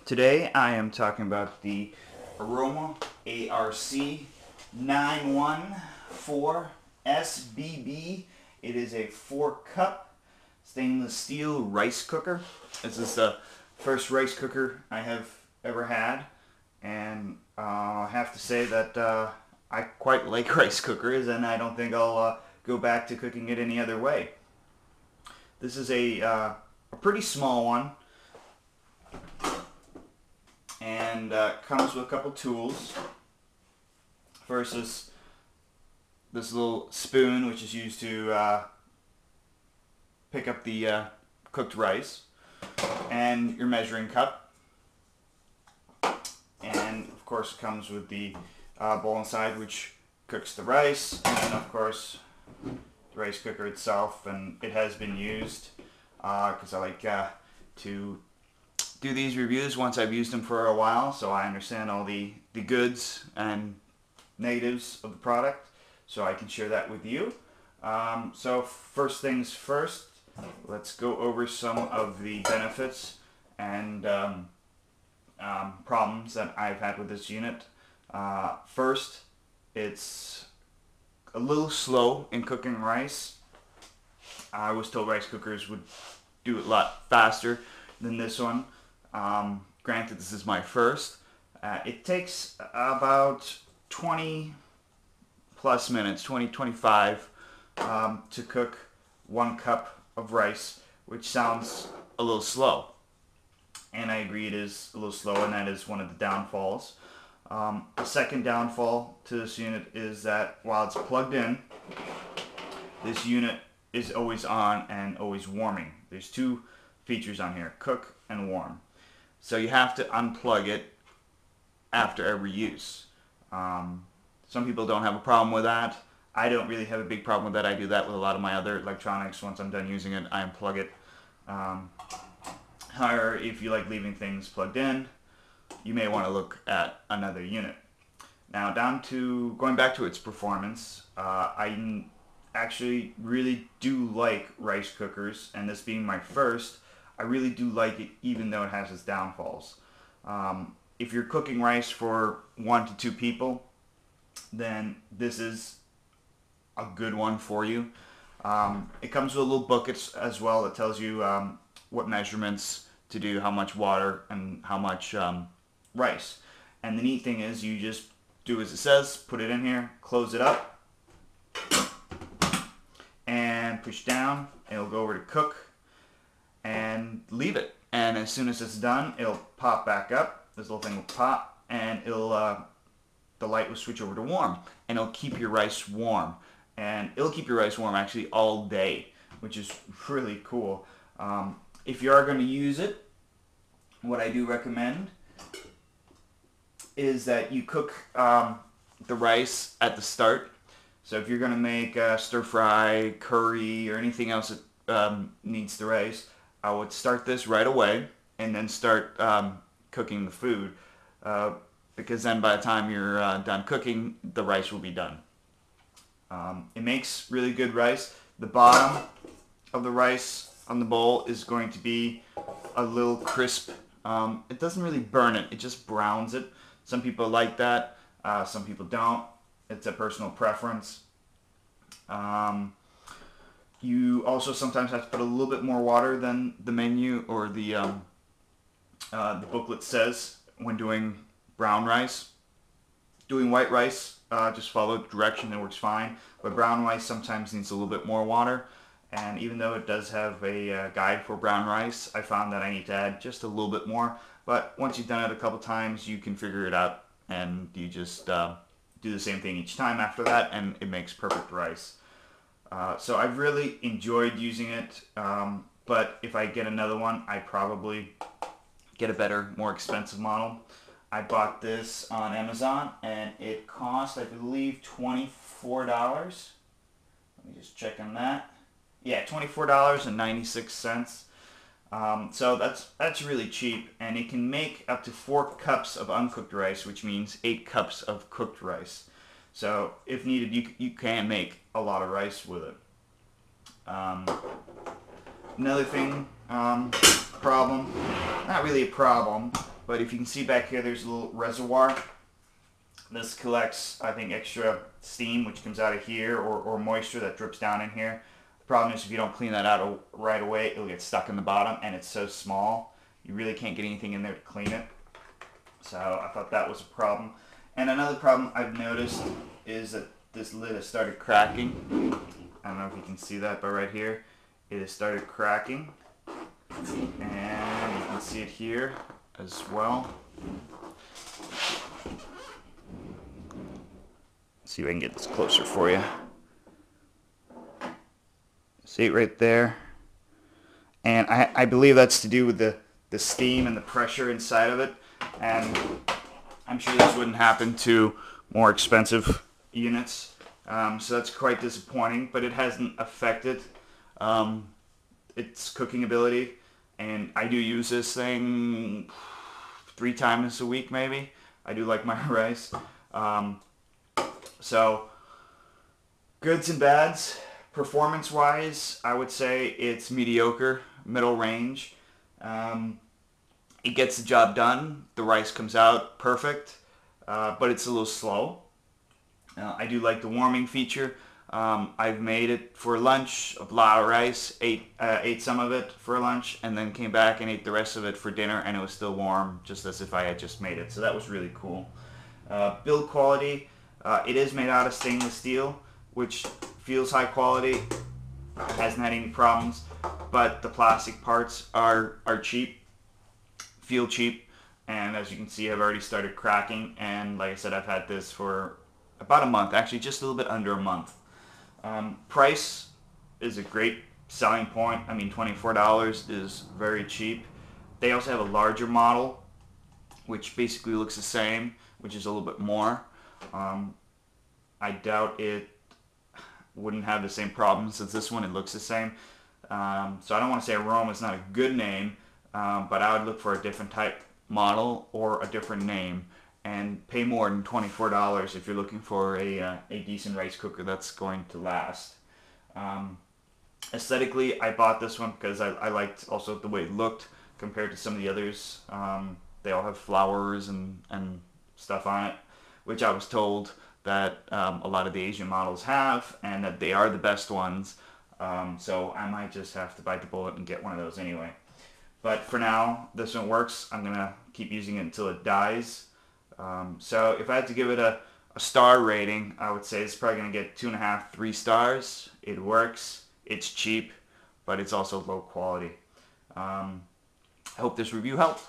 Today I am talking about the Aroma ARC-914SBB. It is a 4-cup stainless steel rice cooker. This is the first rice cooker I have ever had, and I have to say that I quite like rice cookers, and I don't think I'll go back to cooking it any other way. This is a pretty small one, and comes with a couple tools. First is this little spoon, which is used to pick up the cooked rice, and your measuring cup, and of course it comes with the bowl inside, which cooks the rice, and then of course the rice cooker itself. And it has been used because I like to do these reviews once I've used them for a while, so I understand all the goods and negatives of the product, so I can share that with you. So first things first, let's go over some of the benefits and problems that I've had with this unit. First, it's a little slow in cooking rice. I was told rice cookers would do it a lot faster than this one. Granted, this is my first. It takes about 20 plus minutes, 20-25, to cook 1 cup of rice, which sounds a little slow. And I agree, it is a little slow, and that is one of the downfalls. The second downfall to this unit is that while it's plugged in, this unit is always on and always warming. There's 2 features on here, cook and warm. So you have to unplug it after every use. Some people don't have a problem with that. I don't really have a big problem with that. I do that with a lot of my other electronics. Once I'm done using it, I unplug it. However, if you like leaving things plugged in, you may want to look at another unit. Now, going back to its performance, I actually really do like rice cookers, and this being my first, I really do like it, even though it has its downfalls. If you're cooking rice for 1 to 2 people, then this is a good one for you. It comes with a little book as well that tells you what measurements to do, how much water and how much rice. And the neat thing is you just do as it says, put it in here, close it up, and push down. It'll go over to cook, and leave it. And as soon as it's done, it'll pop back up. This little thing will pop, and it'll the light will switch over to warm, and it'll keep your rice warm. And it'll keep your rice warm actually all day, which is really cool. If you are going to use it, what I do recommend is that you cook the rice at the start. So if you're going to make stir fry, curry, or anything else that needs the rice, I would start this right away and then start cooking the food, because then by the time you're done cooking, the rice will be done. It makes really good rice. The bottom of the rice on the bowl is going to be a little crisp. It doesn't really burn it, it just browns it. Some people like that, some people don't. It's a personal preference. You also sometimes have to put a little bit more water than the menu or the booklet says when doing brown rice. Doing white rice, just follow the direction, it works fine. But brown rice sometimes needs a little bit more water. And even though it does have a guide for brown rice, I found that I need to add just a little bit more. But once you've done it a couple times, you can figure it out, and you just do the same thing each time after that, and it makes perfect rice. So I've really enjoyed using it, but if I get another one, I probably get a better, more expensive model. I bought this on Amazon, and it cost, I believe, $24. Let me just check on that. Yeah, $24.96. So that's really cheap, and it can make up to 4 cups of uncooked rice, which means 8 cups of cooked rice. So if needed, you can make a lot of rice with it. Another thing, problem, not really a problem, But if you can see back here, there's a little reservoir. This collects, I think, extra steam which comes out of here, or moisture that drips down in here. The problem is if you don't clean that out right away, it'll get stuck in the bottom, and it's so small you really can't get anything in there to clean it. So I thought that was a problem. And another problem I've noticed is that this lid has started cracking. I don't know if you can see that, but right here it has started cracking, and you can see it here as well. See if I can get this closer for you. See it right there? And I believe that's to do with the steam and the pressure inside of it. And I'm sure this wouldn't happen to more expensive units. So that's quite disappointing, but it hasn't affected its cooking ability. And I do use this thing 3 times a week maybe. I do like my rice. So, goods and bads. Performance-wise, I would say it's mediocre, middle range. It gets the job done. The rice comes out perfect, but it's a little slow. I do like the warming feature. I've made it for lunch, a lot of rice, ate some of it for lunch, and then came back and ate the rest of it for dinner, and it was still warm, just as if I had just made it. So that was really cool. Build quality. It is made out of stainless steel, which feels high quality, hasn't had any problems, but the plastic parts are cheap, feel cheap, and as you can see, I've already started cracking, and like I said, I've had this for about a month, actually just a little bit under a month. Price is a great selling point. I mean, $24 is very cheap. They also have a larger model, which basically looks the same, which is a little bit more. I doubt it wouldn't have the same problems as this one. It looks the same. So I don't want to say Aroma is not a good name, but I would look for a different type model or a different name and pay more than $24 if you're looking for a decent rice cooker that's going to last. Aesthetically, I bought this one because I liked also the way it looked compared to some of the others. They all have flowers and stuff on it, which I was told that a lot of the Asian models have, and that they are the best ones. So I might just have to bite the bullet and get one of those anyway. But for now, this one works. I'm going to keep using it until it dies. So if I had to give it a star rating, I would say it's probably going to get 2.5, 3 stars. It works, it's cheap, but it's also low quality. I hope this review helped.